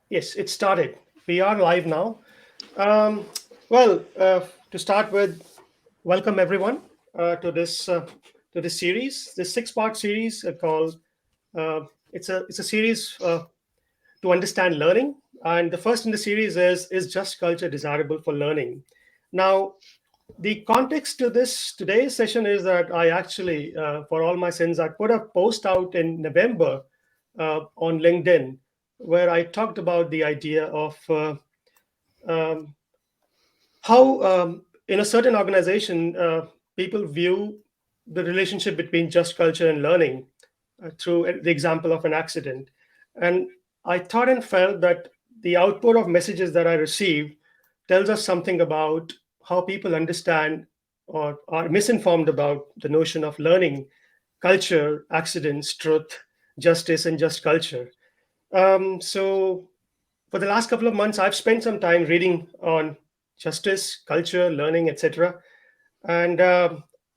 Yes, it started. We are live now. Um, well, to start with, welcome everyone to this series, this six-part series called. It's a series to understand learning, and the first in the series is just culture desirable for learning. Now, the context to this today's session is that I actually, for all my sins, I put a post out in November on LinkedIn where I talked about the idea of um, how, in a certain organization, people view the relationship between just culture and learning through the example of an accident. And I thought and felt that the output of messages that I received tells us something about how people understand or are misinformed about the notion of learning, culture, accidents, truth, justice, and just culture. So, for the last couple of months, I've spent some time reading on justice, culture, learning, etc. And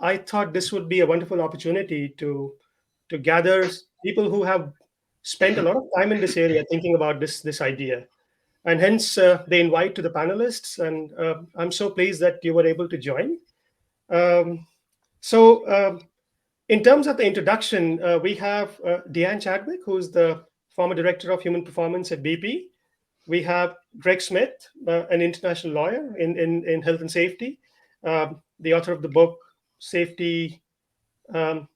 I thought this would be a wonderful opportunity to gather people who have spent a lot of time in this area thinking about this idea. And hence, they invite to the panelists. And I'm so pleased that you were able to join. Um, so, in terms of the introduction, we have Diane Chadwick, who's the former director of human performance at BP. We have Greg Smith, an international lawyer in health and safety, the author of the book Safety um,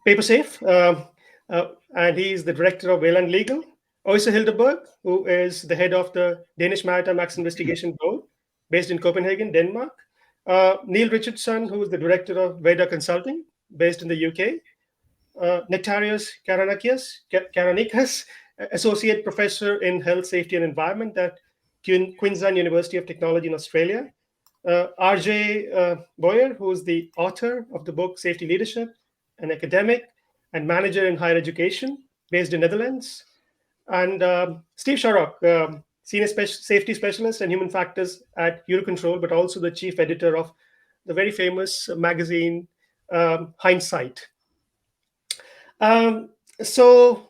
Paper Safe, and he is the director of Wayland Legal. Oyster Hilduberg, who is the head of the Danish Maritime Acts Investigation Board, based in Copenhagen, Denmark. Neil Richardson, who is the director of Veda Consulting, based in the UK. Nektarios Karanikas, associate professor in health, safety, and environment at Queensland University of Technology in Australia. RJ Boer, who is the author of the book Safety Leadership, an academic and manager in higher education based in Netherlands. And Steve Shorrock, senior safety specialist and human factors at Eurocontrol, but also the chief editor of the very famous magazine Hindsight. Um, so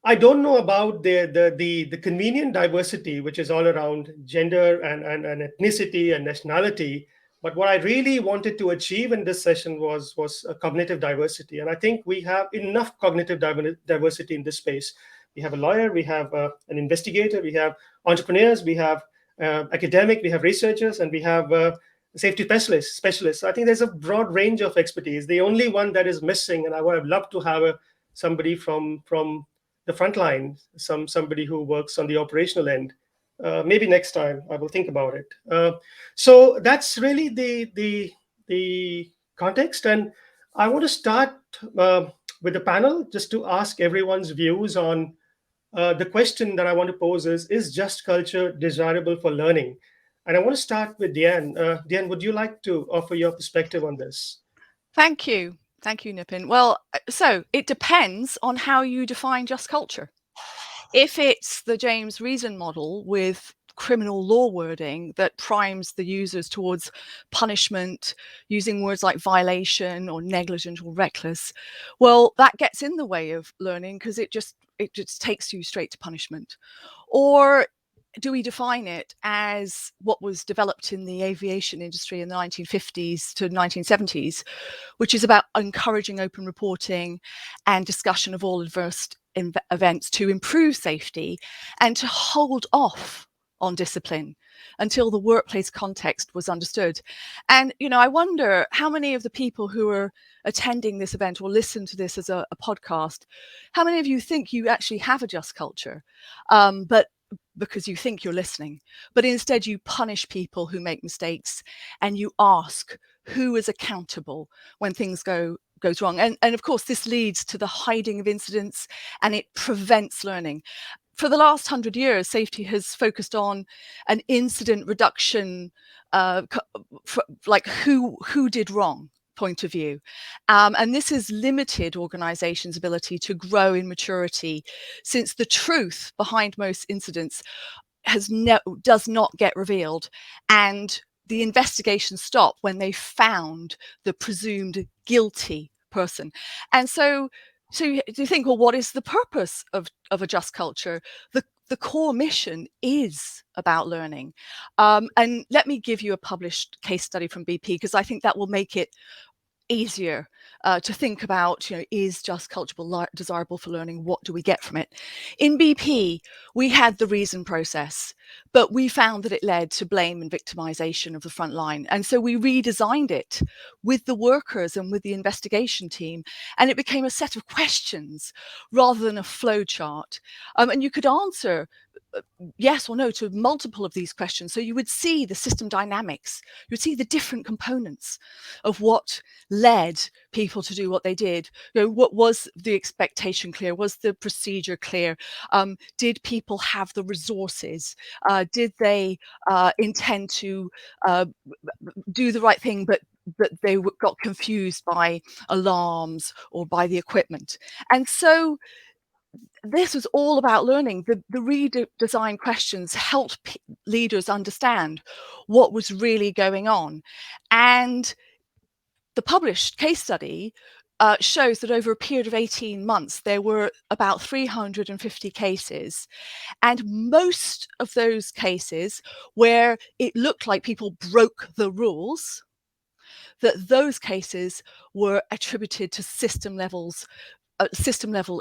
I don't know about the convenient diversity, which is all around gender and ethnicity and nationality. But what I really wanted to achieve in this session was a cognitive diversity, and I think we have enough cognitive diversity in this space. We have a lawyer, we have an investigator, we have entrepreneurs, we have academic, we have researchers, and we have safety specialists. So I think there's a broad range of expertise. The only one that is missing, and I would have loved to have somebody from the front line, somebody who works on the operational end. Maybe next time I will think about it. So that's really the context, and I want to start uh, with the panel just to ask everyone's views on the question that I want to pose is just culture desirable for learning? And I want to start with Diane. Diane, would you like to offer your perspective on this? Thank you. Thank you, Nippin. Well, so it depends on how you define just culture. If it's the James Reason model with criminal law wording that primes the users towards punishment using words like violation or negligent or reckless, well, that gets in the way of learning because it just takes you straight to punishment. Or do we define it as what was developed in the aviation industry in the 1950s to 1970s, which is about encouraging open reporting and discussion of all adverse events to improve safety and to hold off on discipline until the workplace context was understood. And, I wonder how many of the people who are attending this event or listen to this as a podcast, how many of you think you actually have a just culture? But because you think you're listening, but instead you punish people who make mistakes and you ask who is accountable when things goes wrong. And of course, this leads to the hiding of incidents and it prevents learning. For the last 100 years, safety has focused on an incident reduction, like who did wrong point of view. And this has limited organizations' ability to grow in maturity since the truth behind most incidents does not get revealed. And the investigations stop when they found the presumed guilty person. And so you think, well, what is the purpose of a just culture? The the core mission is about learning. And let me give you a published case study from BP, because I think that will make it easier to think about, is just culture desirable for learning? What do we get from it? In BP, we had the reason process, but we found that it led to blame and victimization of the front line. And so we redesigned it with the workers and with the investigation team. And it became a set of questions rather than a flow chart. And you could answer yes or no to multiple of these questions. So you would see the system dynamics, you would see the different components of what led people to do what they did. What was the expectation clear? Was the procedure clear? Did people have the resources? Did they intend to do the right thing, but they got confused by alarms or by the equipment? And so this was all about learning. The redesign questions helped leaders understand what was really going on. And the published case study shows that over a period of 18 months, there were about 350 cases. And most of those cases where it looked like people broke the rules, that those cases were attributed to system level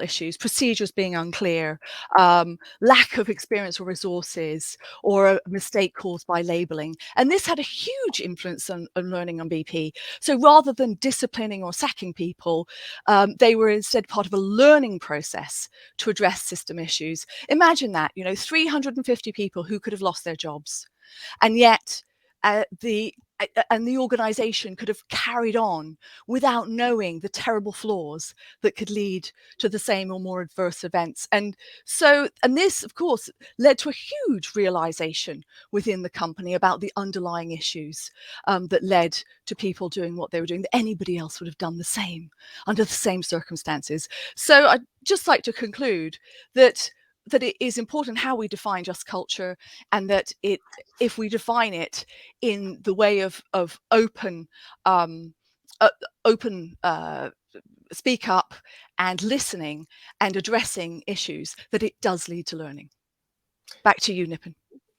issues, procedures being unclear, lack of experience or resources, or a mistake caused by labeling. And this had a huge influence on learning on BP. So rather than disciplining or sacking people, they were instead part of a learning process to address system issues. Imagine that, 350 people who could have lost their jobs. And yet the organization could have carried on without knowing the terrible flaws that could lead to the same or more adverse events. And this, of course, led to a huge realization within the company about the underlying issues that led to people doing what they were doing, that anybody else would have done the same under the same circumstances. So I'd just like to conclude that it is important how we define just culture, and that if we define it in the way of open speak up and listening and addressing issues, that it does lead to learning. Back to you, Nippin.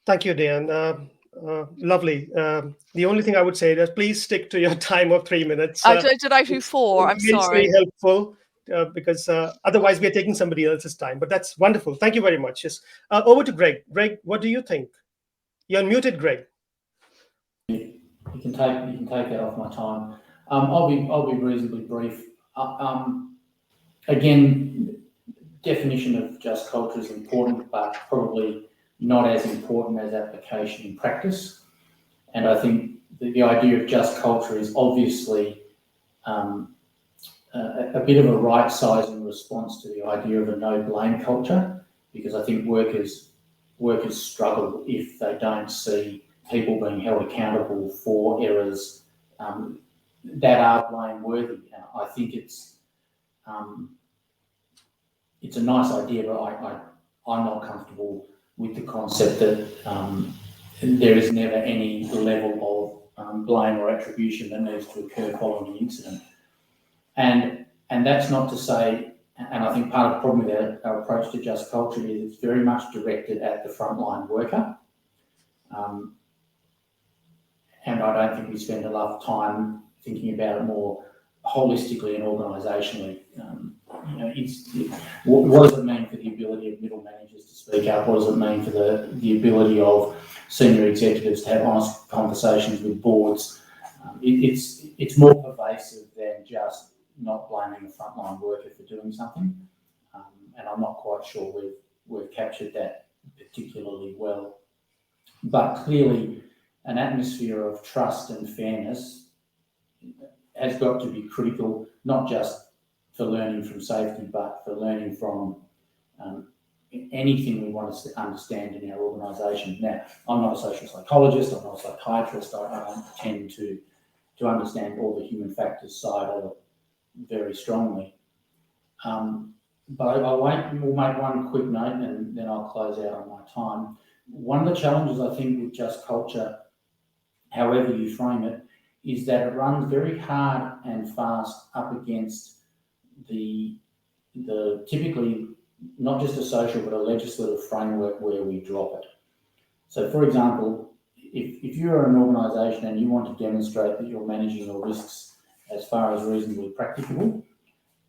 Thank you, Diane. Lovely. The only thing I would say is please stick to your time of 3 minutes. Did I do 4? I'm It's sorry. very helpful because otherwise we are taking somebody else's time. But that's wonderful. Thank you very much. Yes. Over to Greg. Greg, what do you think? You're unmuted, Greg. You can take that off my time. I'll be reasonably brief. Again, definition of just culture is important, but probably not as important as application in practice. And I think the idea of just culture is obviously a bit of a right-sizing response to the idea of a no-blame culture, because I think workers struggle if they don't see people being held accountable for errors that are blameworthy. And I think it's a nice idea, but I'm not comfortable with the concept that there is never any level of blame or attribution that needs to occur following an incident. And that's not to say, and I think part of the problem with our approach to just culture is it's very much directed at the frontline worker. And I don't think we spend enough time thinking about it more holistically and organisationally. What does it mean for the ability of middle managers to speak up? What does it mean for the ability of senior executives to have honest conversations with boards? It's more pervasive than just not blaming a frontline worker for doing something. And I'm not quite sure we've captured that particularly well. But clearly, an atmosphere of trust and fairness has got to be critical, not just for learning from safety, but for learning from anything we want to understand in our organisation. Now, I'm not a social psychologist, I'm not a psychiatrist, I don't tend to understand all the human factors side of it very strongly. But we'll make one quick note and then I'll close out on my time. One of the challenges I think with just culture, however you frame it, is that it runs very hard and fast up against the typically not just a social but a legislative framework where we drop it. So, for example, if you're an organisation and you want to demonstrate that you're managing your risks as far as reasonably practicable,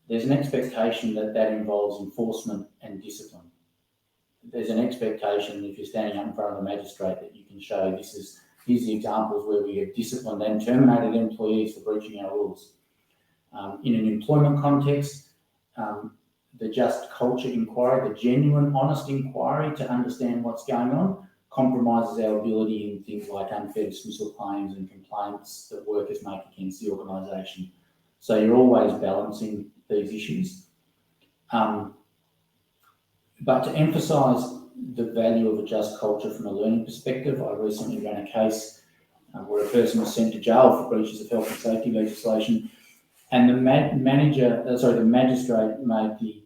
there's an expectation that that involves enforcement and discipline. There's an expectation, if you're standing up in front of a magistrate, that you can show here's the examples where we have disciplined and terminated employees for breaching our rules. In an employment context, the just culture inquiry, the genuine, honest inquiry to understand what's going on, compromises our ability in things like unfair dismissal claims and complaints that workers make against the organisation. So you're always balancing these issues. But to emphasise the value of a just culture from a learning perspective, I recently ran a case where a person was sent to jail for breaches of health and safety legislation, and the magistrate made the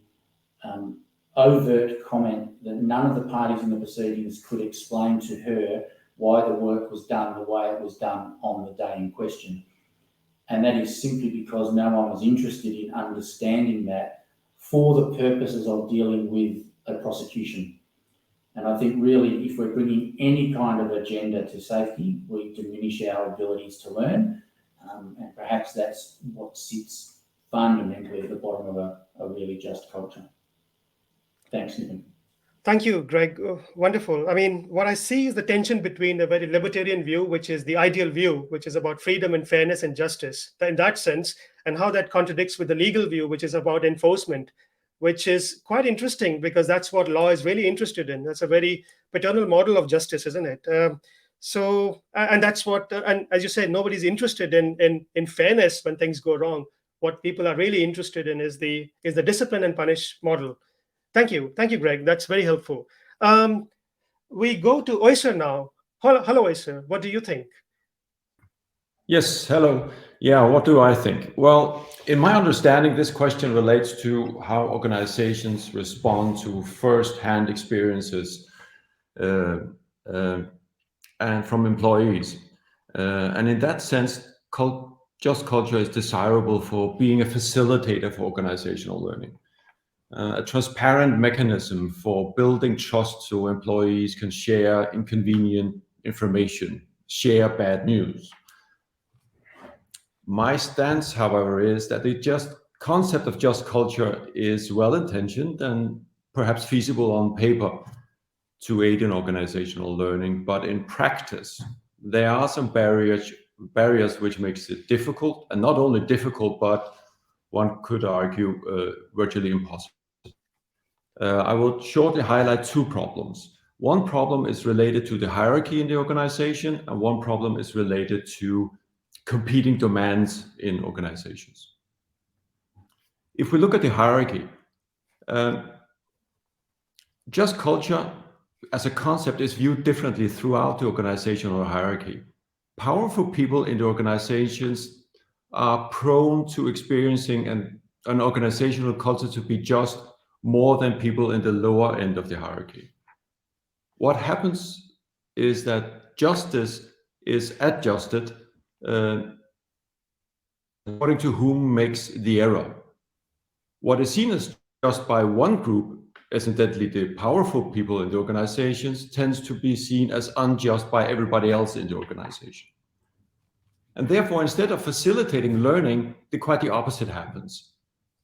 overt comment that none of the parties in the proceedings could explain to her why the work was done the way it was done on the day in question. And that is simply because no one was interested in understanding that for the purposes of dealing with a prosecution. And I think really if we're bringing any kind of agenda to safety, we diminish our abilities to learn. And perhaps that's what sits fundamentally at the bottom of a really just culture. Thanks, Nippin. Thank you, Greg. Wonderful. I mean, what I see is the tension between a very libertarian view, which is the ideal view, which is about freedom and fairness and justice, in that sense, and how that contradicts with the legal view, which is about enforcement, which is quite interesting because that's what law is really interested in. That's a very paternal model of justice, isn't it? And that's what, and as you said, nobody's interested in fairness when things go wrong. What people are really interested in is the discipline and punish model. Thank you, Greg. That's very helpful. We go to Oyster now. Hello, Oyster. What do you think? Yes, hello. Yeah, what do I think? Well, in my understanding, this question relates to how organizations respond to first-hand experiences and from employees. And in that sense, just culture is desirable for being a facilitator for organizational learning. A transparent mechanism for building trust so employees can share inconvenient information, share bad news. My stance, however, is that the concept of just culture is well-intentioned and perhaps feasible on paper to aid in organizational learning, but in practice, there are some barriers which makes it difficult, and not only difficult, but one could argue virtually impossible. I will shortly highlight two problems. One problem is related to the hierarchy in the organization, and one problem is related to competing demands in organizations. If we look at the hierarchy, just culture as a concept is viewed differently throughout the organizational hierarchy. Powerful people in the organizations are prone to experiencing an organizational culture to be just more than people in the lower end of the hierarchy. What happens is that justice is adjusted according to whom makes the error. What is seen as just by one group, incidentally the powerful people in the organizations, tends to be seen as unjust by everybody else in the organization. And therefore, instead of facilitating learning, quite the opposite happens.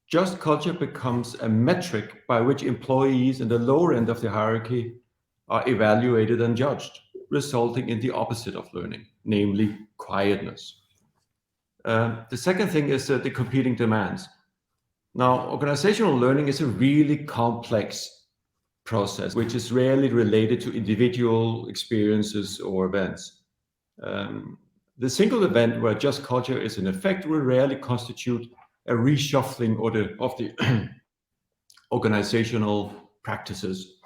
Just culture becomes a metric by which employees in the lower end of the hierarchy are evaluated and judged, resulting in the opposite of learning, namely quietness. The second thing is the competing demands. Now, organizational learning is a really complex process, which is rarely related to individual experiences or events. The single event where just culture is in effect will rarely constitute a reshuffling of the organizational practices,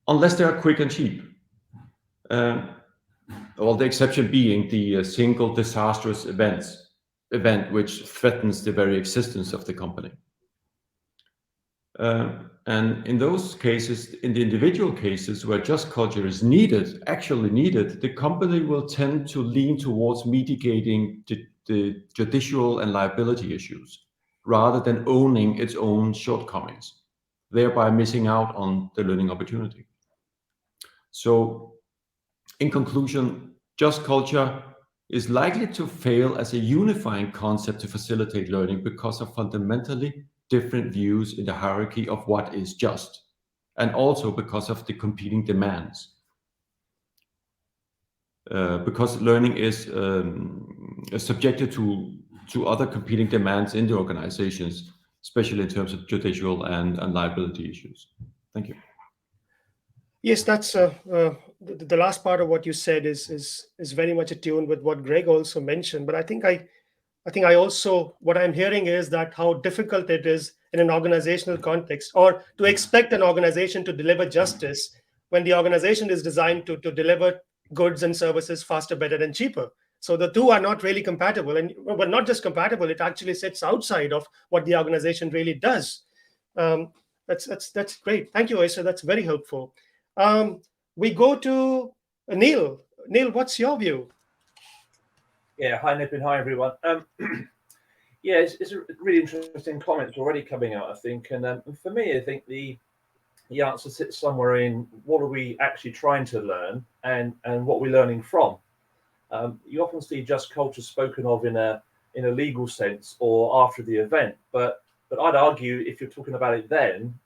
unless they are quick and cheap. Well, the exception being the single disastrous event which threatens the very existence of the company. And in those cases, in the individual cases where just culture is actually needed, the company will tend to lean towards mitigating the judicial and liability issues rather than owning its own shortcomings, thereby missing out on the learning opportunity. So, in conclusion, just culture is likely to fail as a unifying concept to facilitate learning because of fundamentally different views in the hierarchy of what is just, and also because of the competing demands. Because learning is subjected to other competing demands in the organizations, especially in terms of judicial and liability issues. Thank you. Yes, that's the last part of what you said is very much attuned with what Greg also mentioned. But I think I also, what I'm hearing is that how difficult it is in an organizational context, or to expect an organization to deliver justice when the organization is designed to deliver goods and services faster, better, and cheaper. So the two are not really compatible, and well, not just compatible, it actually sits outside of what the organization really does. Um, that's great. Thank you, Oyster. That's very helpful. We go to Neil. Neil, what's your view? Yeah, hi Nippin, hi everyone. Yeah, it's a really interesting comments already coming out, I think. And for me, I think the answer sits somewhere in what are we actually trying to learn and what we're learning from. You often see just culture spoken of in a legal sense or after the event, but I'd argue if you're talking about it then,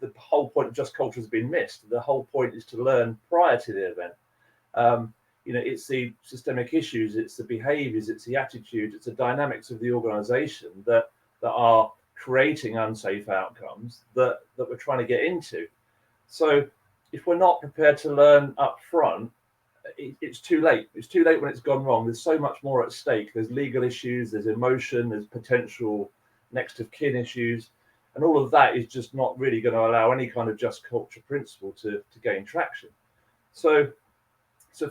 the whole point of just culture has been missed. The whole point is to learn prior to the event. It's the systemic issues, it's the behaviors, it's the attitude, it's the dynamics of the organization that are creating unsafe outcomes that we're trying to get into. So if we're not prepared to learn up front, it's too late. It's too late when it's gone wrong. There's so much more at stake. There's legal issues, there's emotion, there's potential next of kin issues. And all of that is just not really going to allow any kind of just culture principle to gain traction. So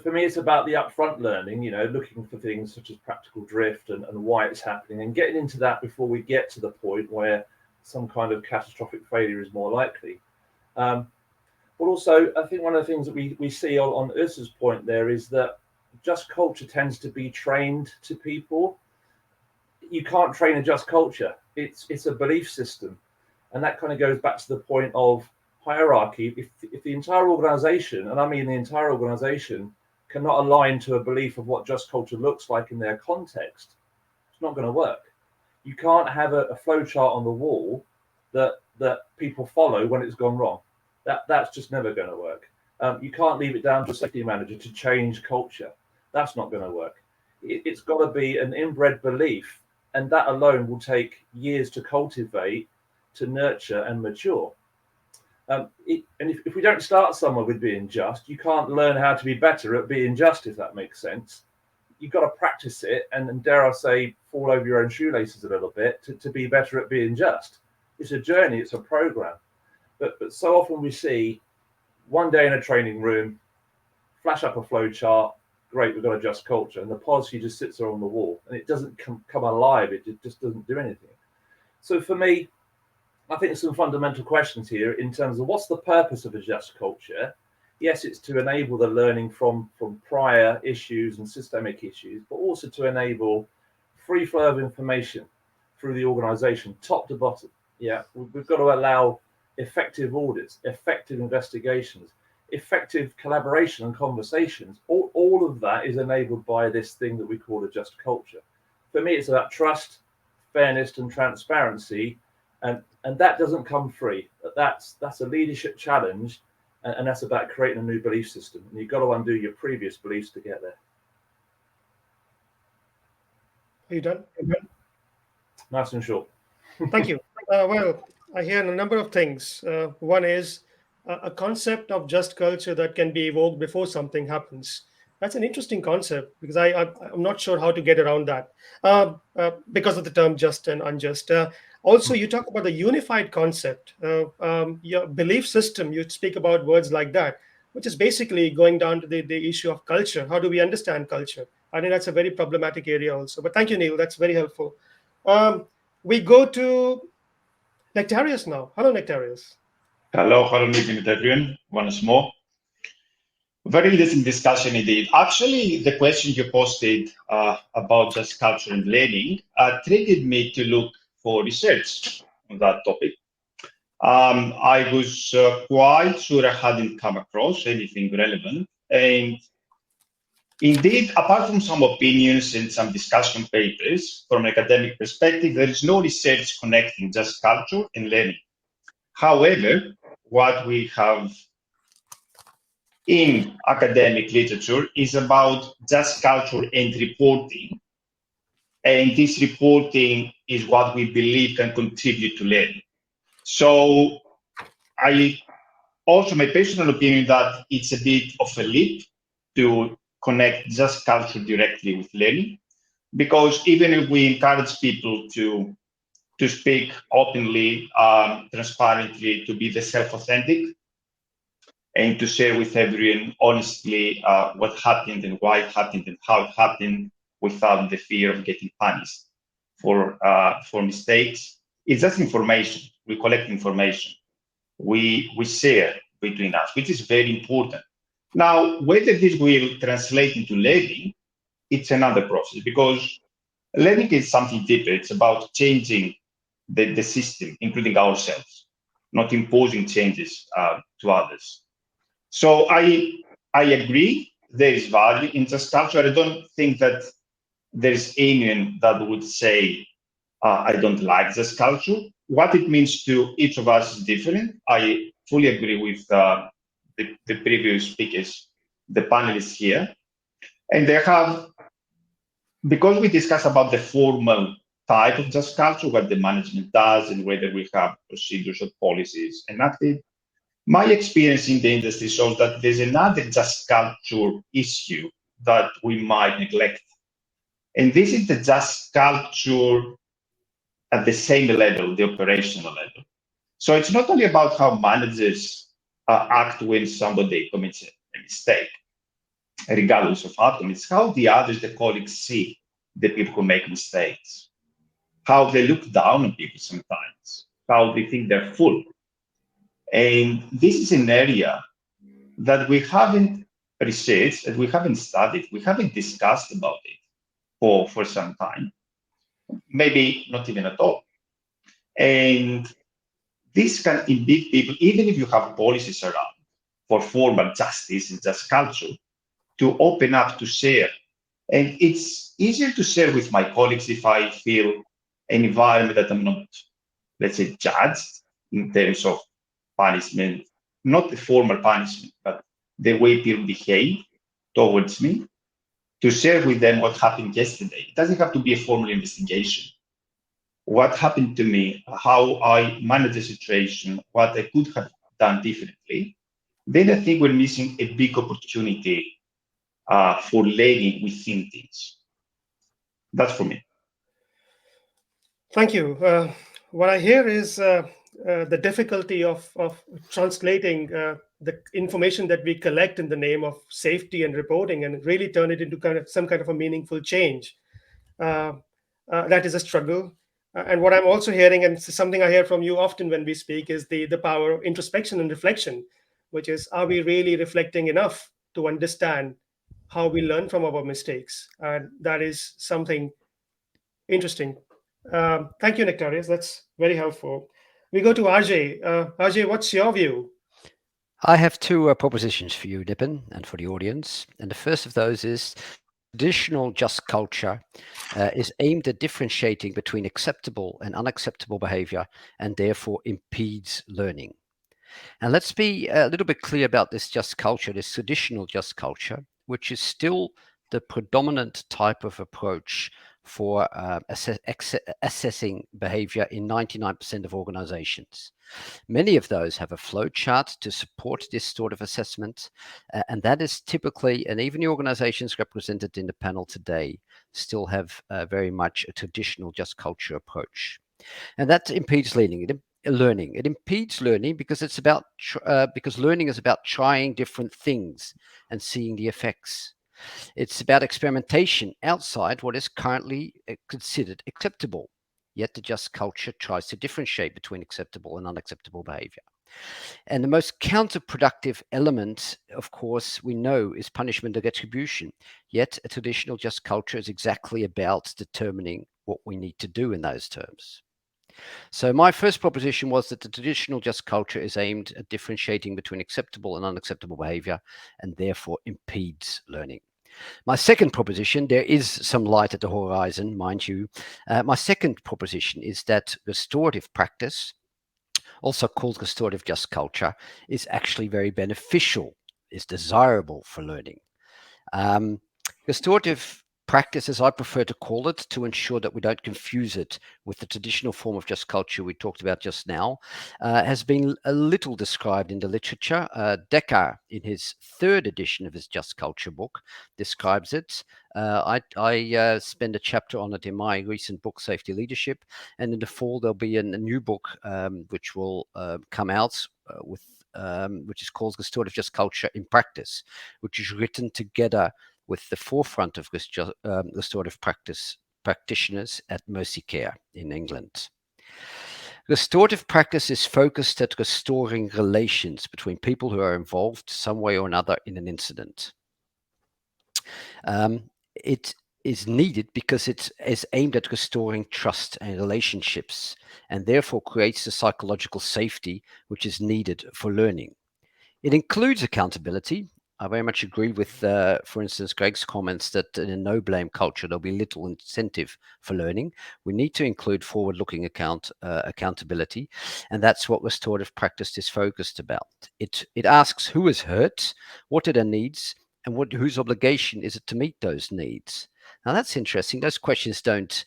for me, it's about the upfront learning, looking for things such as practical drift and why it's happening and getting into that before we get to the point where some kind of catastrophic failure is more likely. But also, I think one of the things that we see on Oessur's point there is that just culture tends to be trained to people. You can't train a just culture. It's a belief system. And that kind of goes back to the point of hierarchy. If the entire organization, and I mean the entire organization, cannot align to a belief of what just culture looks like in their context, it's not going to work. You can't have a flow chart on the wall that people follow when it's gone wrong. That's just never going to work. You can't leave it down to a safety manager to change culture. That's not going to work. It's got to be an inbred belief, and that alone will take years to cultivate, to nurture and mature. And if we don't start somewhere with being just, you can't learn how to be better at being just, if that makes sense. You've got to practice it and dare I say, fall over your own shoelaces a little bit to be better at being just. It's a journey, it's a program. But so often we see one day in a training room, flash up a flow chart, great, we've got a just culture, and the policy just sits there on the wall and it doesn't come alive, it just doesn't do anything. So for me, I think there's some fundamental questions here in terms of what's the purpose of a just culture. Yes, it's to enable the learning from prior issues and systemic issues, but also to enable free flow of information through the organization, top to bottom. Yeah, we've got to allow effective audits, effective investigations, effective collaboration and conversations. All of that is enabled by this thing that we call a just culture. For me, it's about trust, fairness, and transparency. And that doesn't come free. That's a leadership challenge, and that's about creating a new belief system. And you've got to undo your previous beliefs to get there. Are you done? Nice and short. Thank you. Well, I hear a number of things. One is a concept of just culture that can be evoked before something happens. That's an interesting concept because I'm not sure how to get around that because of the term just and unjust. Also, you talk about the unified concept, your belief system. You speak about words like that, which is basically going down to the issue of culture. How do we understand culture? I think that's a very problematic area also. But thank you, Neil. That's very helpful. We go to Nektarios now. Hello, Nektarios. Hello, everyone. Once more. Very interesting discussion indeed. Actually, the question you posted about just culture and learning triggered me to look for research on that topic. I was quite sure I hadn't come across anything relevant. And indeed, apart from some opinions and some discussion papers, from an academic perspective, there is no research connecting just culture and learning. However, what we have in academic literature is about just culture and reporting. And this reporting is what we believe can contribute to learning. So I also, my personal opinion that it's a bit of a leap to connect just culture directly with learning, because even if we encourage people to speak openly, transparently, to be the self-authentic, and to share with everyone honestly what happened and why it happened and how it happened, without the fear of getting punished for mistakes. It's just information. We collect information. We share between us, which is very important. Now, whether this will translate into learning, it's another process, because learning is something deeper. It's about changing the system, including ourselves, not imposing changes to others. So I agree there is value in just culture. I don't think that there is anyone that would say I don't like this culture. What it means to each of us is different. I fully agree with the previous speakers, the panelists here. And they have, because we discussed about the formal type of just culture, what the management does and whether we have procedures or policies enacted, my experience in the industry shows that there's another just culture issue that we might neglect. And this is the just culture at the same level, the operational level. So it's not only about how managers act when somebody commits a mistake, regardless of outcome. It's how the others, the colleagues, see the people who make mistakes, how they look down on people sometimes, how they think they're full. And this is an area that we haven't researched and we haven't studied, we haven't discussed about it for some time, maybe not even at all. And this can impede people, even if you have policies around for formal justice and just culture, to open up to share. And it's easier to share with my colleagues if I feel an environment that I'm not, let's say, judged in terms of punishment, not the formal punishment, but the way people behave towards me, to share with them what happened yesterday. It doesn't have to be a formal investigation. What happened to me, how I managed the situation, what I could have done differently, then I think we're missing a big opportunity for learning within teams. That's for me. Thank you. What I hear is the difficulty of translating the information that we collect in the name of safety and reporting and really turn it into some kind of a meaningful change. That is a struggle. And what I'm also hearing, and it's something I hear from you often when we speak, is the power of introspection and reflection, which is, are we really reflecting enough to understand how we learn from our mistakes? And that is something interesting. Thank you, Nektarios. That's very helpful. We go to RJ. RJ, what's your view? I have two propositions for you, Nippin, and for the audience. And the first of those is traditional just culture is aimed at differentiating between acceptable and unacceptable behavior and therefore impedes learning. And let's be a little bit clear about this just culture, this traditional just culture, which is still the predominant type of approach for assessing behavior in 99% of organizations. Many of those have a flow chart to support this sort of assessment, and that is typically, and even the organizations represented in the panel today still have very much a traditional just culture approach. And that impedes learning. It impedes learning because it's about because learning is about trying different things and seeing the effects. It's about experimentation outside what is currently considered acceptable. Yet the just culture tries to differentiate between acceptable and unacceptable behavior. And the most counterproductive element, of course, we know is punishment and retribution. Yet a traditional just culture is exactly about determining what we need to do in those terms. So my first proposition was that the traditional just culture is aimed at differentiating between acceptable and unacceptable behavior and therefore impedes learning. My second proposition, there is some light at the horizon, mind you. My second proposition is that restorative practice, also called restorative just culture, is actually very beneficial, is desirable for learning. Restorative practice, as I prefer to call it, to ensure that we don't confuse it with the traditional form of just culture we talked about just now, has been a little described in the literature. Decker, in his third edition of his Just Culture book, describes it. I spend a chapter on it in my recent book, Safety Leadership, and in the fall there'll be a new book which will come out which is called Restorative Just Culture in Practice, which is written together with the forefront of restorative practice practitioners at Mercy Care in England. Restorative practice is focused at restoring relations between people who are involved some way or another in an incident. It is needed because it is aimed at restoring trust and relationships, and therefore creates the psychological safety which is needed for learning. It includes accountability. I very much agree with, for instance, Greg's comments that in a no-blame culture, there'll be little incentive for learning. We need to include forward-looking accountability, and that's what restorative practice is focused about. It asks who is hurt, what are their needs, and whose obligation is it to meet those needs. Now that's interesting. Those questions don't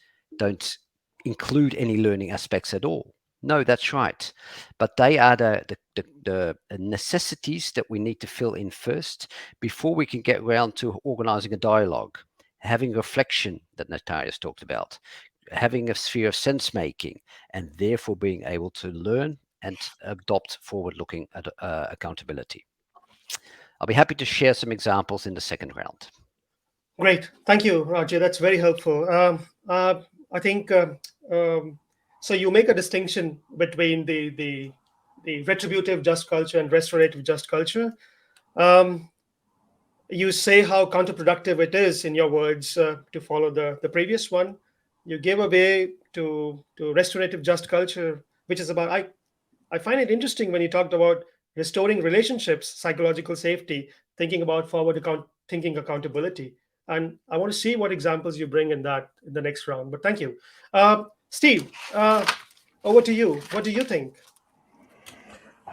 include any learning aspects at all. No, that's right. But they are the necessities that we need to fill in first before we can get around to organizing a dialogue, having reflection that Nektarios talked about, having a sphere of sense making, and therefore being able to learn and adopt forward-looking accountability. I'll be happy to share some examples in the second round. Great. Thank you, Roger. That's very helpful. I think so you make a distinction between the retributive just culture and restorative just culture. You say how counterproductive it is, in your words, to follow the previous one. You gave away to restorative just culture, which is about, I find it interesting when you talked about restoring relationships, psychological safety, thinking about thinking accountability. And I want to see what examples you bring in the next round. But thank you. Steve, over to you. What do you think?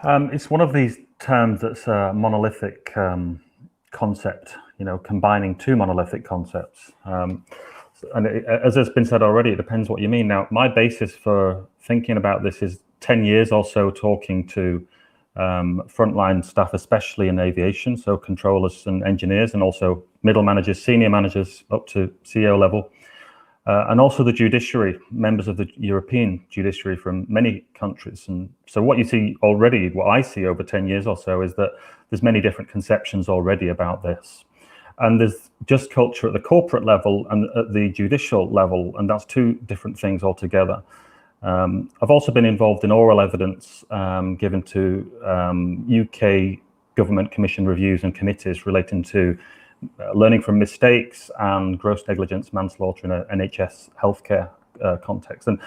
It's one of these terms that's a monolithic concept, combining two monolithic concepts. And as has been said already, it depends what you mean. Now, my basis for thinking about this is 10 years or so talking to frontline staff, especially in aviation, so controllers and engineers, and also middle managers, senior managers up to CEO level, and also the judiciary, members of the European judiciary from many countries. And so what you see already, what I see over 10 years or so, is that there's many different conceptions already about this. And there's just culture at the corporate level and at the judicial level, and that's two different things altogether. I've also been involved in oral evidence given to UK government commission reviews and committees relating to learning from mistakes and gross negligence, manslaughter in an NHS healthcare context. And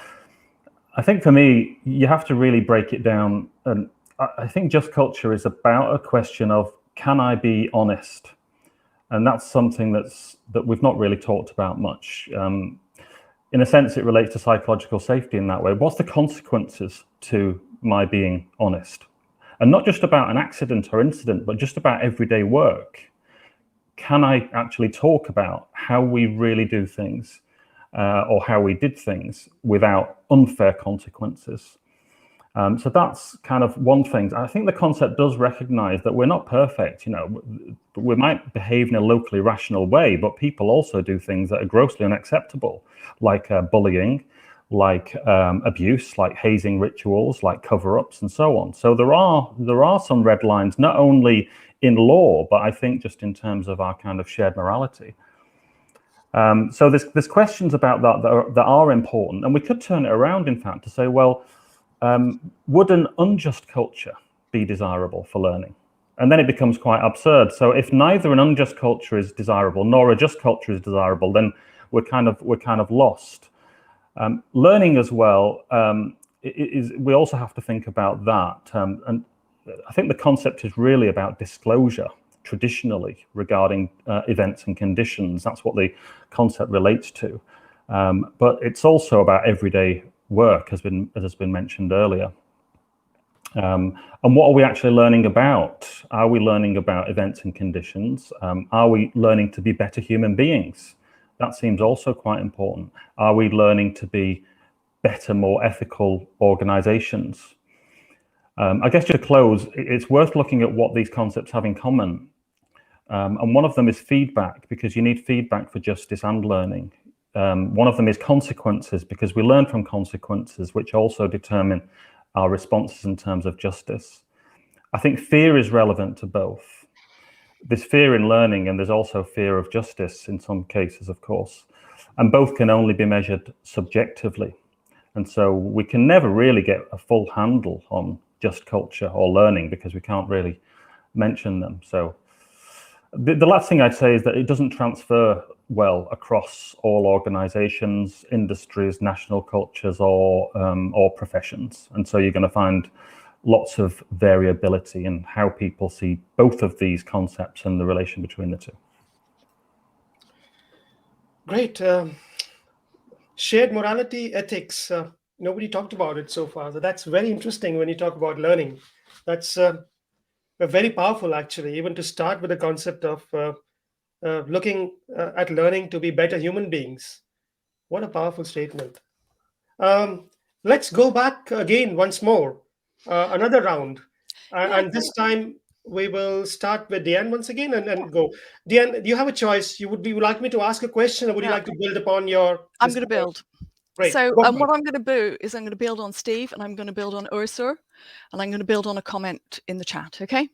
I think for me, you have to really break it down. And I think just culture is about a question of, can I be honest? And that's something that we've not really talked about much. In a sense, it relates to psychological safety in that way. What's the consequences to my being honest? And not just about an accident or incident, but just about everyday work. Can I actually talk about how we really do things or how we did things without unfair consequences? So that's kind of one thing. I think the concept does recognize that we're not perfect. We might behave in a locally rational way, but people also do things that are grossly unacceptable, like bullying, like abuse, like hazing rituals, like cover-ups, and so on. So there are some red lines, not only in law, but I think just in terms of our kind of shared morality. So there's questions about that are important, and we could turn it around, in fact, to say, well, would an unjust culture be desirable for learning? And then it becomes quite absurd. So if neither an unjust culture is desirable nor a just culture is desirable, then we're kind of lost. Learning as well, we also have to think about that. And I think the concept is really about disclosure traditionally regarding events and conditions. That's what the concept relates to. But it's also about everyday work, as has been mentioned earlier. And what are we actually learning about? Are we learning about events and conditions? Are we learning to be better human beings? That seems also quite important. Are we learning to be better, more ethical organizations? I guess to close, it's worth looking at what these concepts have in common. And one of them is feedback, because you need feedback for justice and learning. One of them is consequences, because we learn from consequences, which also determine our responses in terms of justice. I think fear is relevant to both. There's fear in learning, and there's also fear of justice in some cases, of course. And both can only be measured subjectively. And so we can never really get a full handle on just culture or learning, because we can't really mention them. So the last thing I'd say is that it doesn't transfer well across all organizations, industries, national cultures, or professions. And so you're going to find lots of variability in how people see both of these concepts and the relation between the two. Great. Shared morality, ethics. Nobody talked about it so far. So that's very interesting when you talk about learning. That's very powerful, actually, even to start with the concept of looking at learning to be better human beings. What a powerful statement. Let's go back again once more, another round. And this time we will start with Diane once again and go. Diane, you have a choice. Would you like me to ask a question, or would you like to build upon your... I'm going to build. Great. So what I'm going to do is I'm going to build on Steve, and I'm going to build on Oessur, and I'm going to build on a comment in the chat. Okay.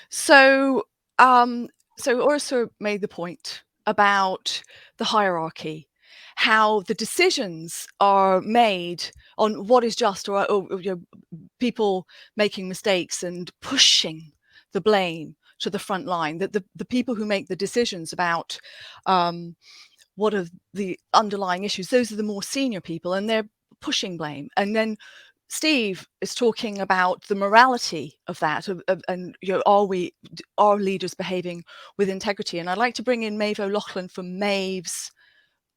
So Oessur made the point about the hierarchy, how the decisions are made on what is just, or people making mistakes and pushing the blame to the front line. That the people who make the decisions about what are the underlying issues, those are the more senior people, and they're pushing blame. And then Steve is talking about the morality of that, and are leaders behaving with integrity? And I'd like to bring in Maeve O'Loughlin from Maeve's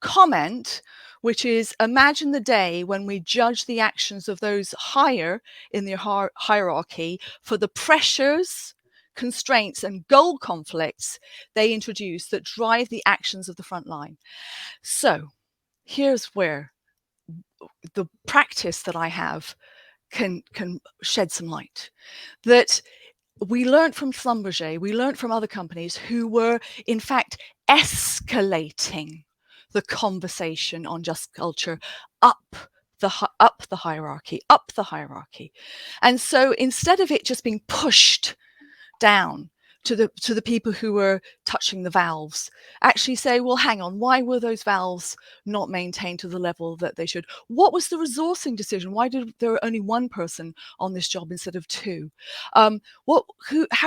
comment, which is: imagine the day when we judge the actions of those higher in the hierarchy for the pressures, constraints, and goal conflicts they introduce that drive the actions of the front line. So here's where the practice that I have can shed some light. That we learned from Schlumberger, we learned from other companies who were in fact escalating the conversation on just culture up the hierarchy. And so instead of it just being pushed down to the people who were touching the valves, actually say, well, hang on, why were those valves not maintained to the level that they should? What was the resourcing decision? Why did there only one person on this job instead of two? How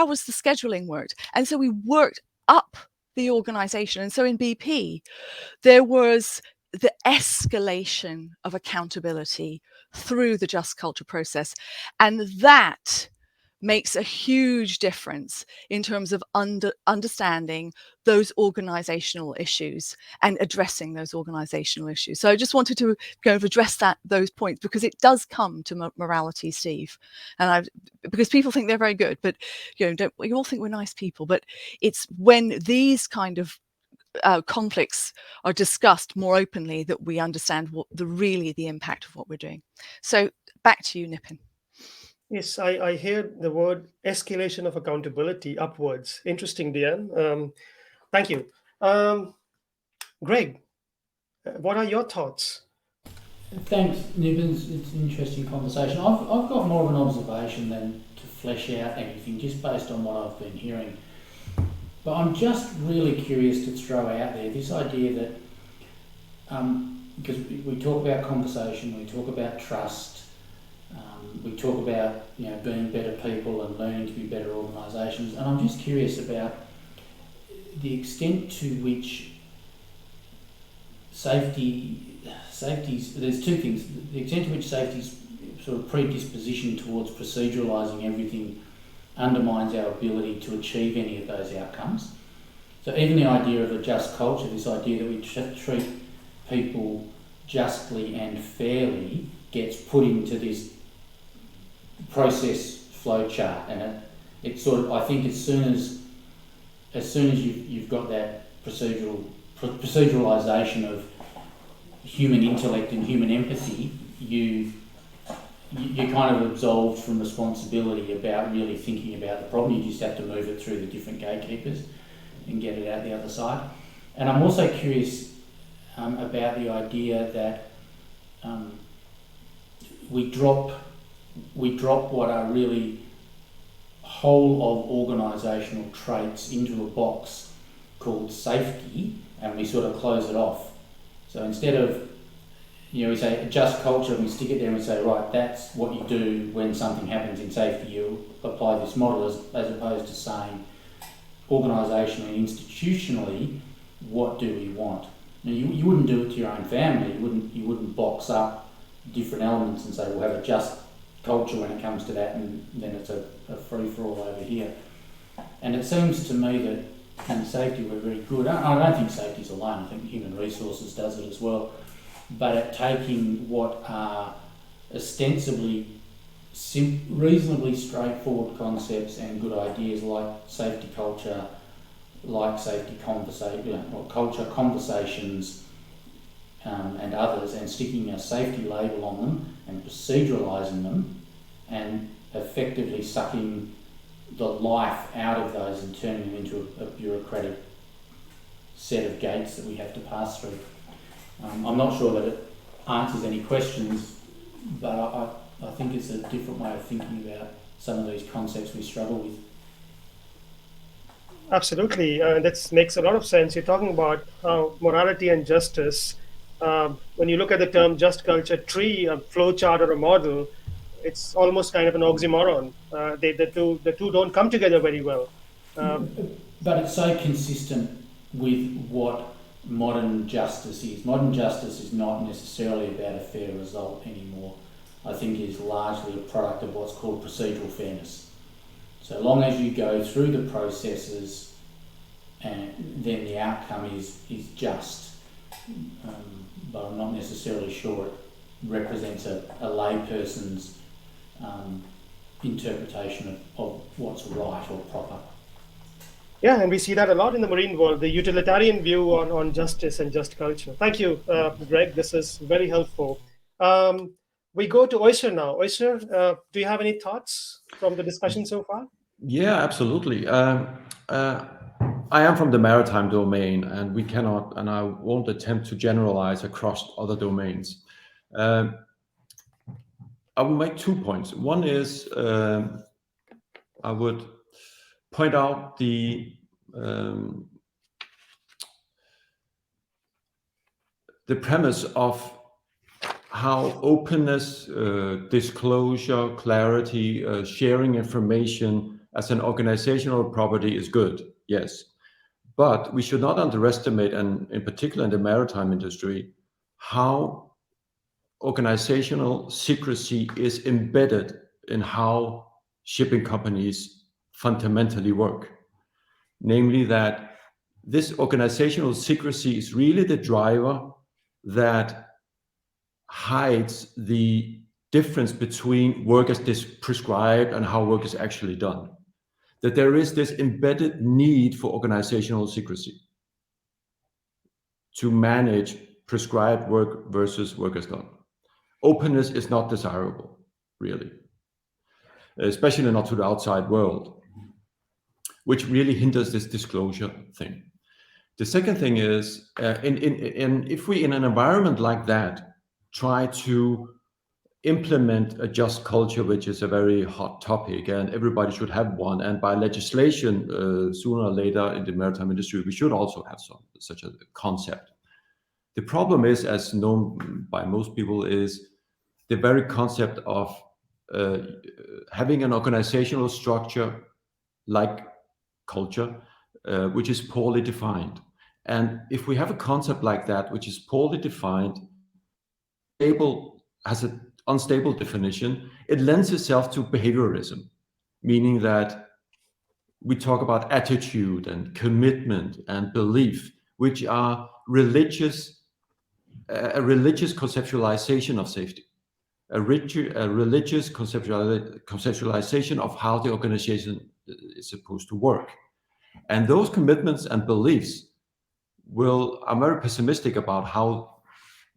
was the scheduling worked? And so we worked up the organization. And so in BP, there was the escalation of accountability through the just culture process. And that makes a huge difference in terms of understanding those organizational issues and addressing those organizational issues. So I just wanted to address those points, because it does come to morality, Steve. And because people think they're very good, but we all think we're nice people, but it's when these kind of conflicts are discussed more openly that we understand what the impact of what we're doing. So back to you, Nippin. Yes, I hear the word escalation of accountability upwards. Interesting, Diane. Thank you. Greg, what are your thoughts? Thanks, Nippin. It's an interesting conversation. I've got more of an observation than to flesh out anything, just based on what I've been hearing. But I'm just really curious to throw out there this idea that, because we talk about conversation, we talk about trust, we talk about being better people and learning to be better organisations, and I'm just curious about the extent to which safety's. There's two things: the extent to which safety's sort of predisposition towards proceduralising everything undermines our ability to achieve any of those outcomes. So even the idea of a just culture, this idea that we treat people justly and fairly, gets put into this process flow chart, and it sort of, I think as soon as you've got that proceduralisation of human intellect and human empathy, you're kind of absolved from responsibility about really thinking about the problem. You just have to move it through the different gatekeepers and get it out the other side. And I'm also curious about the idea that we drop what are really whole of organisational traits into a box called safety, and we sort of close it off. So instead of, we say a just culture, and we stick it there and we say, right, that's what you do when something happens in safety. You apply this model, as opposed to saying organisationally and institutionally, what do we want? Now, you wouldn't do it to your own family. You wouldn't box up different elements and say we'll have a just culture when it comes to that, and then it's a free-for-all over here. And it seems to me that in safety we're very good. I don't think safety's alone. I think human resources does it as well. But at taking what are ostensibly reasonably straightforward concepts and good ideas like safety culture, like safety culture conversations, and others, and sticking a safety label on them and proceduralising them, and effectively sucking the life out of those and turning them into a bureaucratic set of gates that we have to pass through. I'm not sure that it answers any questions, but I think it's a different way of thinking about some of these concepts we struggle with. Absolutely, that makes a lot of sense. You're talking about how morality and justice, when you look at the term just culture tree, a flow chart or a model, it's almost kind of an oxymoron. The two don't come together very well. But it's so consistent with what modern justice is. Modern justice is not necessarily about a fair result anymore. I think it is largely a product of what's called procedural fairness. So long as you go through the processes, and then the outcome is just. But I'm not necessarily sure it represents a layperson's interpretation of what's right or proper. Yeah, and we see that a lot in the marine world, the utilitarian view on justice and just culture. Thank you, Greg. This is very helpful. We go to Oyster now. Oyster, do you have any thoughts from the discussion so far? Yeah, absolutely. I am from the maritime domain, and we cannot, and I won't attempt to generalize across other domains. I will make 2 points. One is I would point out the premise of how openness, disclosure, clarity, sharing information as an organizational property is good, yes. But we should not underestimate, and in particular in the maritime industry, how organizational secrecy is embedded in how shipping companies fundamentally work. Namely that this organizational secrecy is really the driver that hides the difference between work as prescribed and how work is actually done. That there is this embedded need for organizational secrecy to manage prescribed work versus work as done. Openness is not desirable, really, especially not to the outside world, which really hinders this disclosure thing. The second thing is, if we in an environment like that try to implement a just culture, which is a very hot topic, and everybody should have one, and by legislation, sooner or later in the maritime industry, we should also have such a concept. The problem is, as known by most people, is the very concept of having an organizational structure like culture, which is poorly defined. And if we have a concept like that, which is poorly defined, able has an unstable definition, it lends itself to behaviorism, meaning that we talk about attitude and commitment and belief, which are religious, a religious conceptualization of safety, a religious conceptualization of how the organization is supposed to work. And those commitments and beliefs I'm very pessimistic about how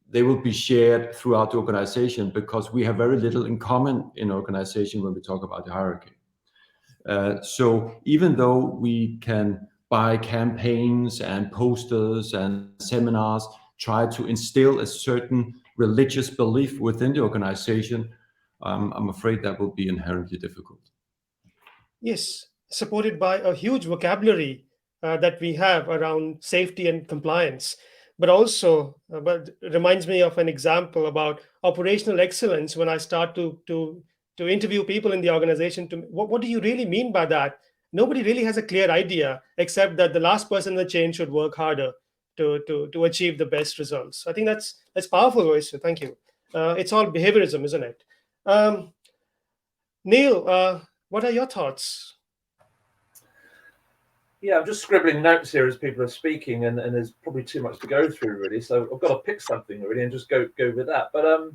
they will be shared throughout the organization, because we have very little in common in organization when we talk about the hierarchy. So even though we can buy campaigns and posters and seminars, try to instill a certain religious belief within the organization, I'm afraid that will be inherently difficult. Yes, supported by a huge vocabulary that we have around safety and compliance, but also, but reminds me of an example about operational excellence. When I start to interview people in the organization, what do you really mean by that? Nobody really has a clear idea, except that the last person in the chain should work harder to achieve the best results. I think that's powerful, Oyster. Thank you. It's all behaviorism, isn't it? Neil, what are your thoughts? Yeah, I'm just scribbling notes here as people are speaking, and there's probably too much to go through, really. So I've got to pick something, really, and just go with that. But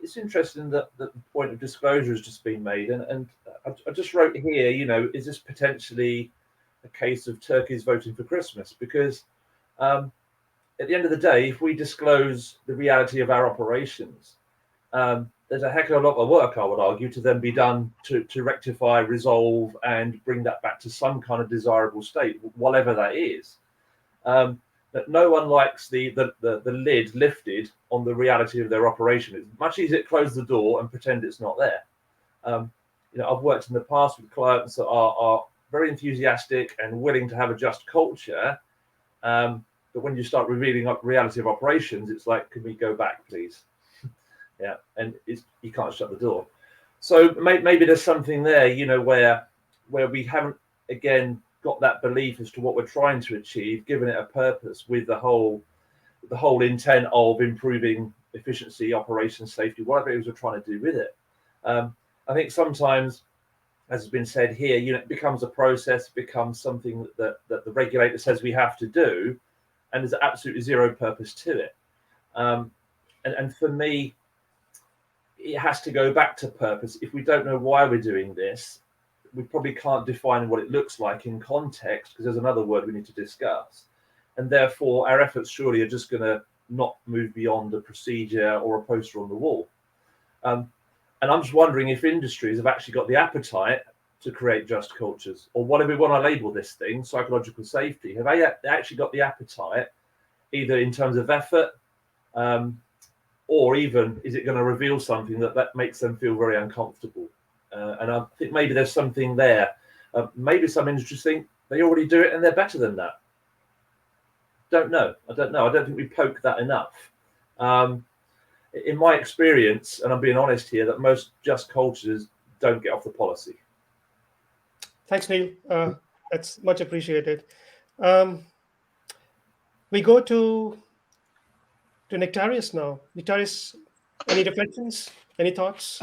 it's interesting that the point of disclosure has just been made. And I just wrote here, is this potentially a case of turkeys voting for Christmas? Because at the end of the day, if we disclose the reality of our operations, there's a heck of a lot of work, I would argue, to then be done to rectify, resolve, and bring that back to some kind of desirable state, whatever that is. That no one likes the lid lifted on the reality of their operation. It's much easier to close the door and pretend it's not there. I've worked in the past with clients that are very enthusiastic and willing to have a just culture, but when you start revealing up reality of operations, it's like, can we go back, please? Yeah, and you can't shut the door. So maybe there's something there, where we haven't again got that belief as to what we're trying to achieve, given it a purpose with the whole intent of improving efficiency, operations, safety, whatever it is we're trying to do with it. I think sometimes, as has been said here, it becomes a process, becomes something that the regulator says we have to do, and there's absolutely zero purpose to it. And for me, it has to go back to purpose. If we don't know why we're doing this, we probably can't define what it looks like in context, because there's another word we need to discuss. And therefore, our efforts surely are just going to not move beyond a procedure or a poster on the wall. And I'm just wondering if industries have actually got the appetite to create just cultures, or whatever we want to label this thing, psychological safety. Have they actually got the appetite, either in terms of effort, or even is it going to reveal something that makes them feel very uncomfortable? And I think maybe there's something there. Maybe some industries think they already do it and they're better than that. I don't know. I don't think we poke that enough. In my experience, and I'm being honest here, that most just cultures don't get off the policy. Thanks, Neil. That's much appreciated. We go to Nektarios now. Nektarios, any reflections? Any thoughts?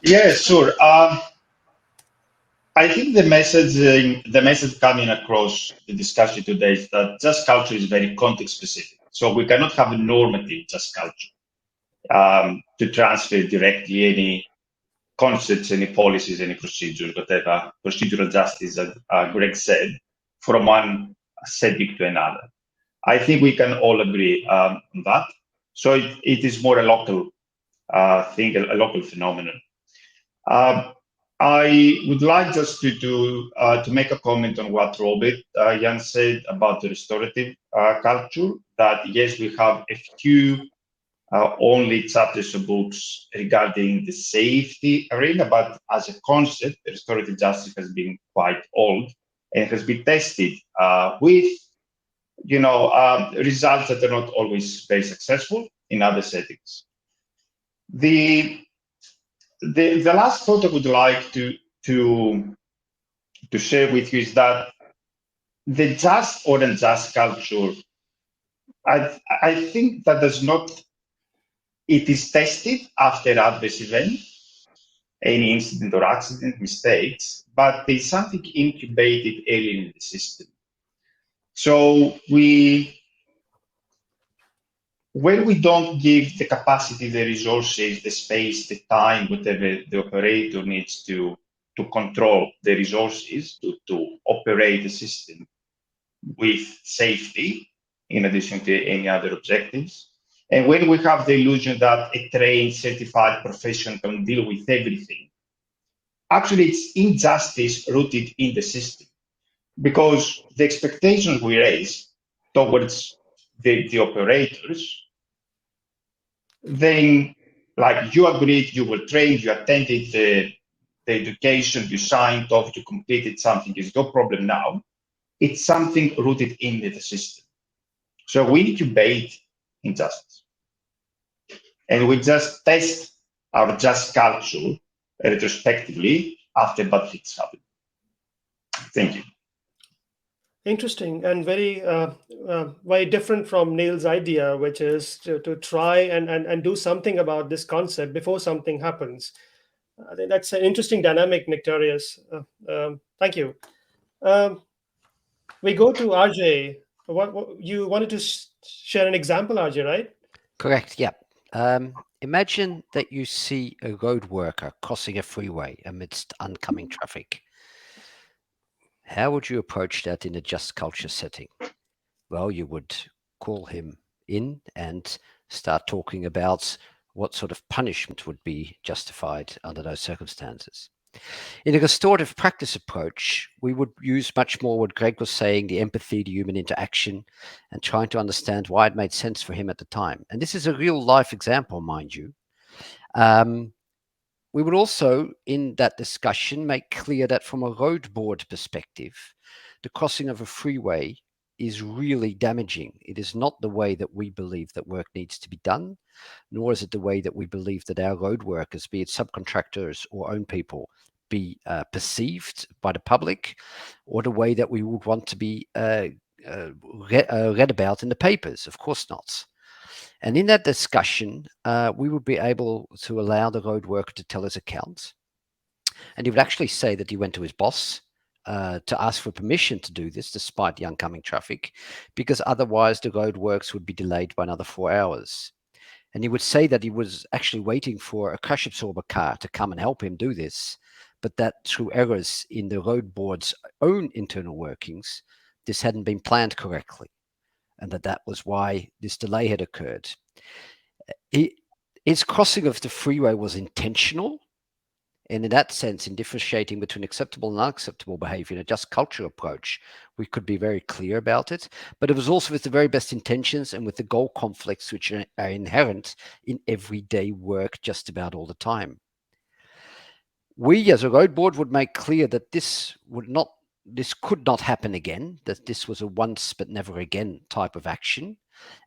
Yeah, sure. I think the message coming across the discussion today is that just culture is very context specific. So we cannot have a normative just culture to transfer directly any concepts, any policies, any procedures, whatever, procedural justice, as Greg said, from one setting to another. I think we can all agree on that. So it is more a local thing, a local phenomenon. I would like just to make a comment on what Robert Young said about the restorative culture, that yes, we have a few only chapters of books regarding the safety arena, but as a concept, restorative justice has been quite old and has been tested with results that are not always very successful in other settings. The last thought I would like to share with you is that the just or unjust culture, I think that does not It is tested after adverse event, any incident or accident, mistakes, but there's something incubated early in the system. So when we don't give the capacity, the resources, the space, the time, whatever the operator needs to control the resources, to operate the system with safety, in addition to any other objectives. And when we have the illusion that a trained, certified profession can deal with everything, actually it's injustice rooted in the system, because the expectations we raise towards the operators, then, like, you agreed, you were trained, you attended the education, you signed off, you completed something, is no problem now. It's something rooted in the system. So we incubate injustice. And we just test our just culture retrospectively after bad things happen. Thank you. Interesting, and very very different from Neil's idea, which is to try and do something about this concept before something happens. I think that's an interesting dynamic, Nektarios. Thank you. We go to RJ. What you wanted to share an example, RJ, right? Correct, yeah. Imagine that you see a road worker crossing a freeway amidst oncoming traffic. How would you approach that in a just culture setting? Well, you would call him in and start talking about what sort of punishment would be justified under those circumstances. In a restorative practice approach, we would use much more what Greg was saying, the empathy, the human interaction, and trying to understand why it made sense for him at the time. And this is a real life example, mind you. We would also, in that discussion, make clear that from a road board perspective, the crossing of a freeway is really damaging. It is not the way that we believe that work needs to be done, nor is it the way that we believe that our road workers, be it subcontractors or own people, be perceived by the public, or the way that we would want to be read about in the papers. Of course not. And in that discussion, we would be able to allow the road worker to tell his account. And he would actually say that he went to his boss to ask for permission to do this despite the oncoming traffic, because otherwise the road works would be delayed by another 4 hours. And he would say that he was actually waiting for a crash absorber car to come and help him do this, but that through errors in the road board's own internal workings, this hadn't been planned correctly, and that was why this delay had occurred. His crossing of the freeway was intentional, and in that sense, in differentiating between acceptable and unacceptable behavior in a just culture approach, we could be very clear about it. But it was also with the very best intentions and with the goal conflicts which are inherent in everyday work just about all the time. We as a road board would make clear that this could not happen again, that this was a once but never again type of action,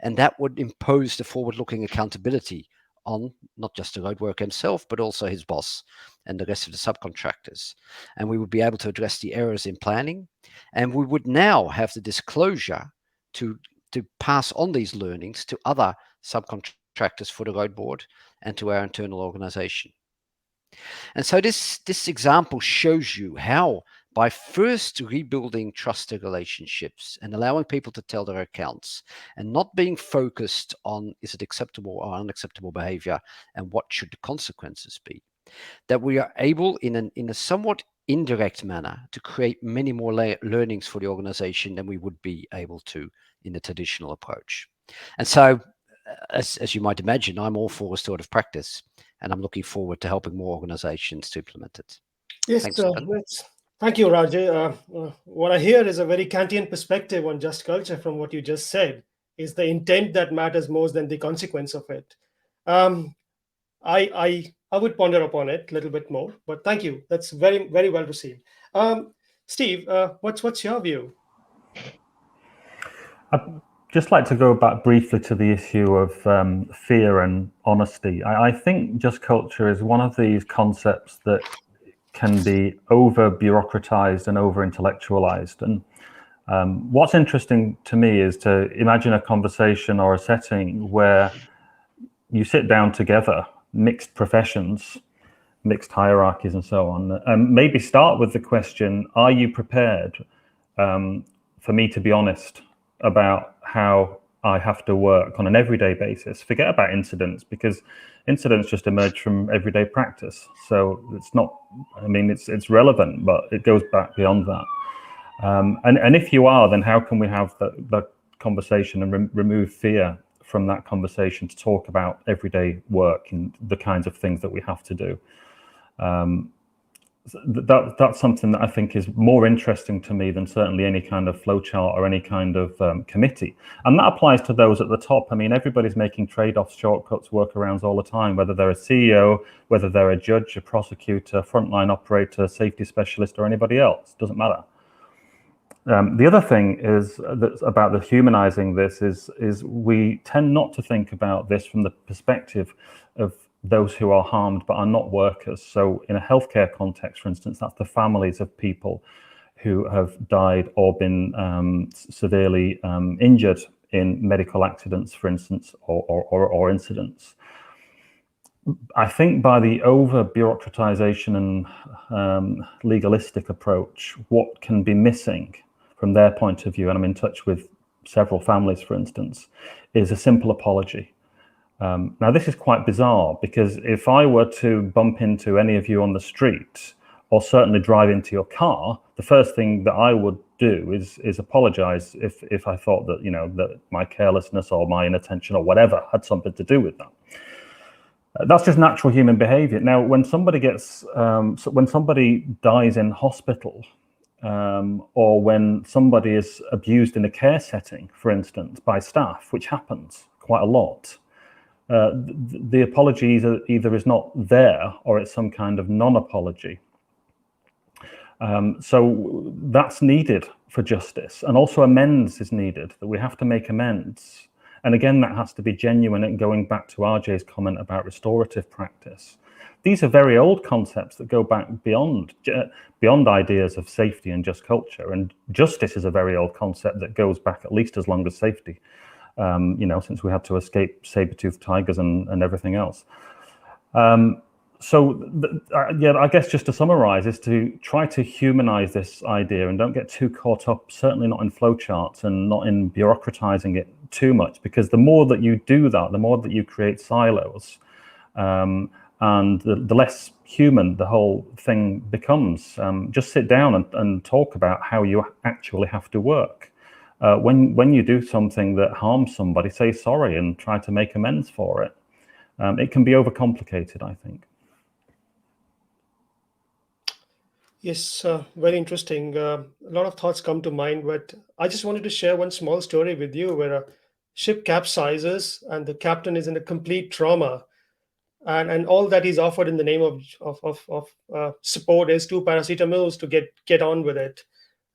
and that would impose the forward-looking accountability on not just the road worker himself, but also his boss and the rest of the subcontractors. And we would be able to address the errors in planning, and we would now have the disclosure to pass on these learnings to other subcontractors for the road board and to our internal organization. And so this example shows you how, by first rebuilding trusted relationships and allowing people to tell their accounts and not being focused on is it acceptable or unacceptable behavior and what should the consequences be, that we are able in a somewhat indirect manner to create many more learnings for the organization than we would be able to in the traditional approach. And so, as you might imagine, I'm all for restorative practice, and I'm looking forward to helping more organizations to implement it. Yes, thank you, Rajay. What I hear is a very Kantian perspective on just culture from what you just said. Is the intent that matters more than the consequence of it. I would ponder upon it a little bit more, but thank you. That's very, very well received. Steve, what's your view? I'd just like to go back briefly to the issue of fear and honesty. I think just culture is one of these concepts that can be over bureaucratized and over intellectualized. And what's interesting to me is to imagine a conversation or a setting where you sit down together, mixed professions, mixed hierarchies and so on, and maybe start with the question, are you prepared for me to be honest about how I have to work on an everyday basis? Forget about incidents, because incidents just emerge from everyday practice. So it's not, I mean, it's relevant, but it goes back beyond that. And if you are, then how can we have the conversation and remove fear from that conversation to talk about everyday work and the kinds of things that we have to do? That's something that I think is more interesting to me than certainly any kind of flowchart or any kind of committee. And that applies to those at the top. I mean, everybody's making trade-offs, shortcuts, workarounds all the time, whether they're a CEO, whether they're a judge, a prosecutor, frontline operator, safety specialist, or anybody else. Doesn't matter. The other thing is that's about the humanizing this is we tend not to think about this from the perspective of those who are harmed but are not workers. So in a healthcare context, for instance, that's the families of people who have died or been severely injured in medical accidents, for instance, or incidents. I think by the over-bureaucratization and legalistic approach, what can be missing from their point of view, and I'm in touch with several families, for instance, is a simple apology. Now, this is quite bizarre, because if I were to bump into any of you on the street, or certainly drive into your car, the first thing that I would do is apologize if I thought that, you know, that my carelessness or my inattention or whatever had something to do with that. That's just natural human behavior. Now, when somebody when somebody dies in hospital, or when somebody is abused in a care setting, for instance, by staff, which happens quite a lot, the apology either is not there or it's some kind of non-apology. So that's needed for justice. And also amends is needed, that we have to make amends. And again, that has to be genuine, and going back to RJ's comment about restorative practice. These are very old concepts that go back beyond ideas of safety and just culture. And justice is a very old concept that goes back at least as long as safety, you know, since we had to escape saber-toothed tigers and everything else. Yeah, I guess just to summarize is to try to humanize this idea and don't get too caught up, certainly not in flowcharts and not in bureaucratizing it too much, because the more that you do that, the more that you create silos, and the less human the whole thing becomes. Just sit down and talk about how you actually have to work. When you do something that harms somebody, say sorry and try to make amends for it. It can be overcomplicated, I think. Yes, very interesting. A lot of thoughts come to mind, but I just wanted to share one small story with you where a ship capsizes and the captain is in a complete trauma. And all that is offered in the name of support is 2 paracetamols to get on with it.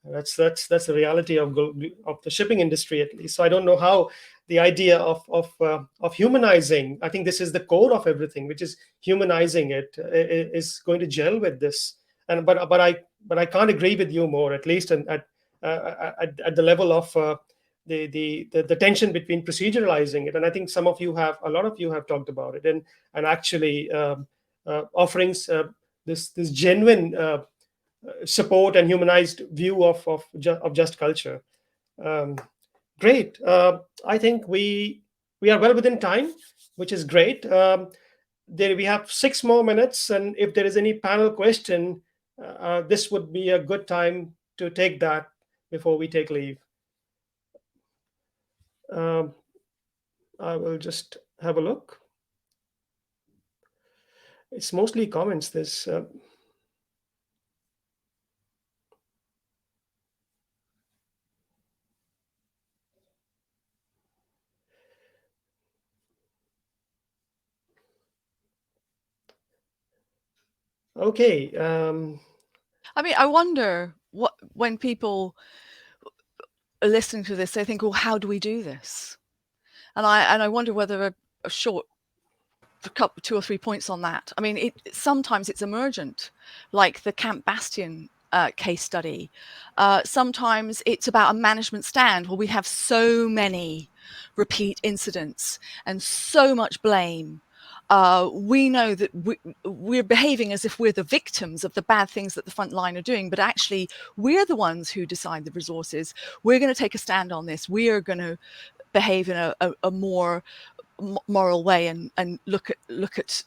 That's the reality of the shipping industry, at least. So I don't know how the idea of humanizing, I think this is the core of everything, which is humanizing it, is going to gel with this. And but I can't agree with you more, at least at the level of the tension between proceduralizing it. And I think a lot of you have talked about it, and actually offering this genuine support and humanized view of just culture. Great. I think we are well within time, which is great. We have 6 more minutes, and if there is any panel question, this would be a good time to take that before we take leave. I will just have a look. It's mostly comments. This. Okay. I mean, I wonder when people are listening to this, they think, "Well, how do we do this?" And I wonder whether a short, 2 or 3 points on that. I mean, sometimes it's emergent, like the Camp Bastion case study. Sometimes it's about a management stand. Well, we have so many repeat incidents and so much blame. We know that we're behaving as if we're the victims of the bad things that the front line are doing, but actually we're the ones who decide the resources. We're going to take a stand on this. We are going to behave in a more moral way and look at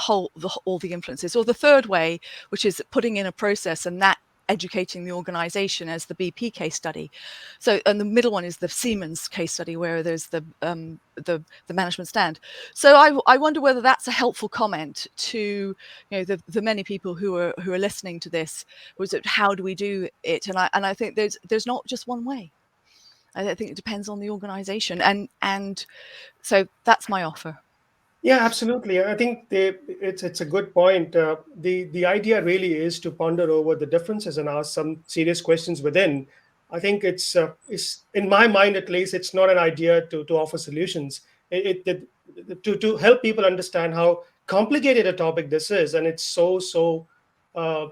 all the influences. Or the third way, which is putting in a process and that educating the organization, as the BP case study. So, and the middle one is the Siemens case study, where there's the management stand. So I wonder whether that's a helpful comment to the many people who are listening to this. Was it, how do we do it? And I think there's not just one way. I think it depends on the organization, and so that's my offer. Yeah, absolutely. I think it's a good point. The idea really is to ponder over the differences and ask some serious questions within. I think it's in my mind at least, it's not an idea to offer solutions. To help people understand how complicated a topic this is, and it's so uh,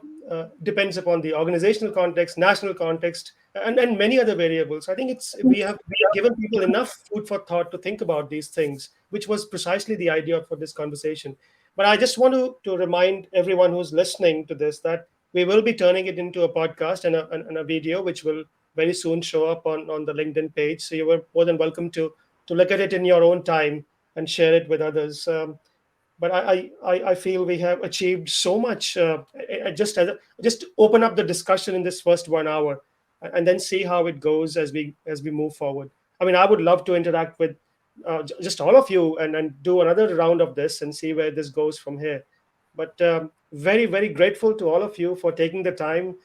depends upon the organizational context, national context, and many other variables. I think we have given people enough food for thought to think about these things, which was precisely the idea for this conversation. But I just want to remind everyone who's listening to this that we will be turning it into a podcast and a video, which will very soon show up on the LinkedIn page. So you were more than welcome to look at it in your own time and share it with others. But I feel we have achieved so much. Just open up the discussion in this first 1 hour, and then see how it goes as we move forward. I mean, I would love to interact with just all of you and do another round of this and see where this goes from here. But very, very grateful to all of you for taking the time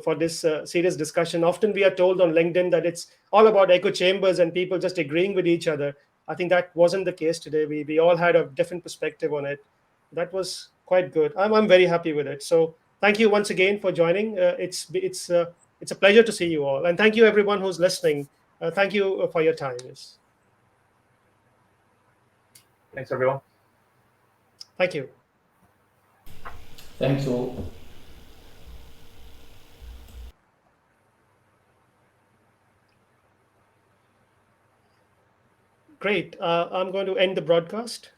for this serious discussion. Often we are told on LinkedIn that it's all about echo chambers and people just agreeing with each other. I think that wasn't the case today. We all had a different perspective on it. That was quite good. I'm very happy with it. So thank you once again for joining. It's a pleasure to see you all, and thank you everyone who's listening. Thank you for your time. Yes. Thanks, everyone. Thank you. Thanks all. Great. I'm going to end the broadcast.